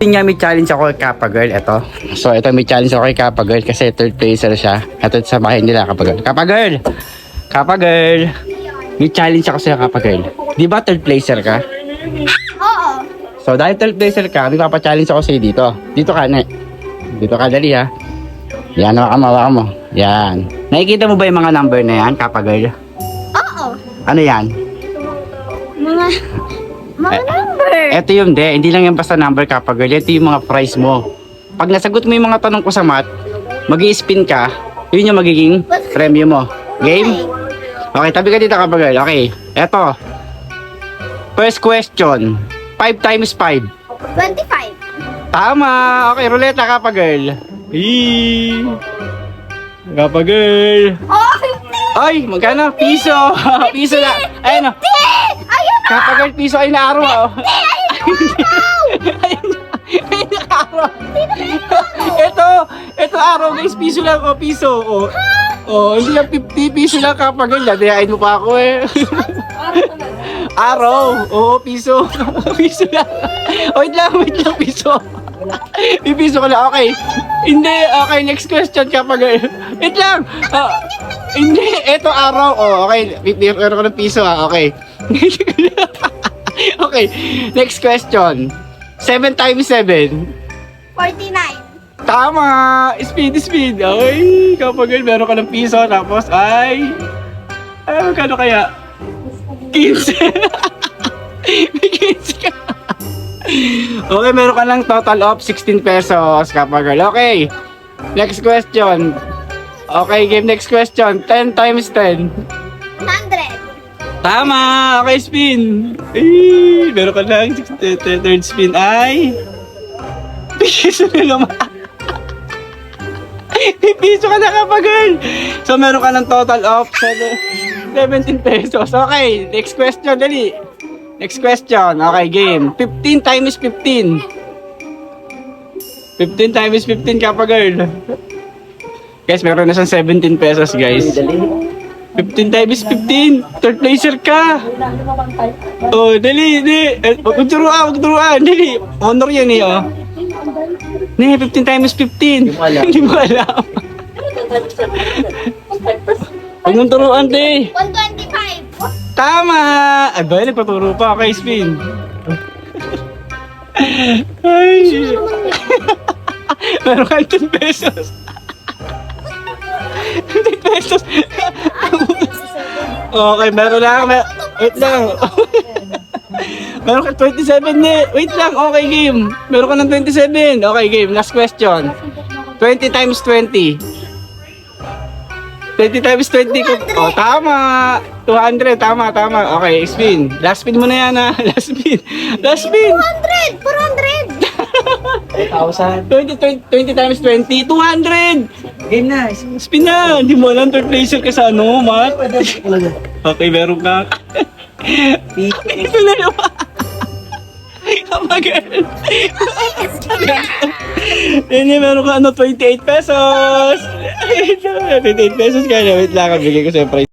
Yun nga, may challenge ako kay Kappa Girl, eto. So, ito may challenge ako kay Kappa Girl kasi third placer siya. Ito sa bahay nila, Kappa Girl. Kappa Girl! Kappa Girl! May challenge ako sa'yo, Kappa Girl. Di ba third placer ka? Oo. So, dahil third placer ka, may papa-challenge ako sa'yo dito. Dito ka, ne. Dito ka, dali ha. Yan, hawakan mo. Yan. Nakikita mo ba yung mga number na yan, Kappa Girl? Oo. Ano yan? Mga number. Ito yung hindi lang yan basta number, Kappa Girl. Ito yung mga prize mo. Pag nasagot mo yung mga tanong ko sa math, mag-i-spin ka, yun yung magiging premyo mo. Game? Okay, tabi ka dito, Kappa Girl. Okay, eto. First question. 5 times 5. 25. Tama! Okay, ruleta, Kappa Girl. Eee! Kappa Girl. Oh, 50. Ay, magkano? Piso! Piso na. Ayun o. Ayun na. Kappa Girl, piso ay naaraw. Oh. Ayun na araw. Ito araw guys, piso lang o, piso. Oh, hindi lang 50, piso lang, Kappa Girl. Dadayain mo pa ako eh. Araw. Oo, piso. Piso lang. Wait lang, piso. May piso ka lang, okay. Hindi, okay, next question, Kappa Girl. Wait lang. Hindi, eto araw. Oh, okay, meron ko ng piso ha, okay. Okay, next question. 7 times 7. 49. Tama! Speed. Ay, Kappa Girl, meron ka ng piso. Tapos, ay, magkano kaya? 15. May 15 ka. Okay, meron ka ng total of 16 pesos, Kappa Girl. Okay, next question. Okay, game, next question. 10 times 10. 100. Tama! Okay, spin. Ay, meron ka lang. Third spin ay... Piso na naman. May piso ka na, Kappa Girl. So, meron ka ng total of 17 pesos. Okay, next question, dali. Next question. Okay, game. 15 times 15. 15 times 15, Kappa Girl. Guys, meron na siyang 17 pesos, guys. 15 times 15. Third placer ka. Oh, dali. Magturuan. Dali. Honor yan eh, oh. Ne, 15 times 15. Hindi mo alam. Huwag mong turuan, te. 125. Tama! Ay, ba, nagpaturo pa. Okay, spin. Ay. Meron ka 10 pesos. 10 pesos. Okay, meron lang. Wait lang. Meron ka 27 eh. Wait lang, okay game. Meron ka ng 27. Okay game, last question. 20 times 20. 20 times 20 ko. Oh, tama. 200, tama. Okay, spin. Last spin mo na yan ha. Last spin. 200. 400. 20 times 20, 200. Game na. Spin na. Hindi mo alam, third placer ka sa ano, Matt. Okay, meron ka. Ito na naman. Kappa Girl. Hindi, meron ka 28 pesos. 28 pesos kaya. Wait lang, bigay ko sa'yo price.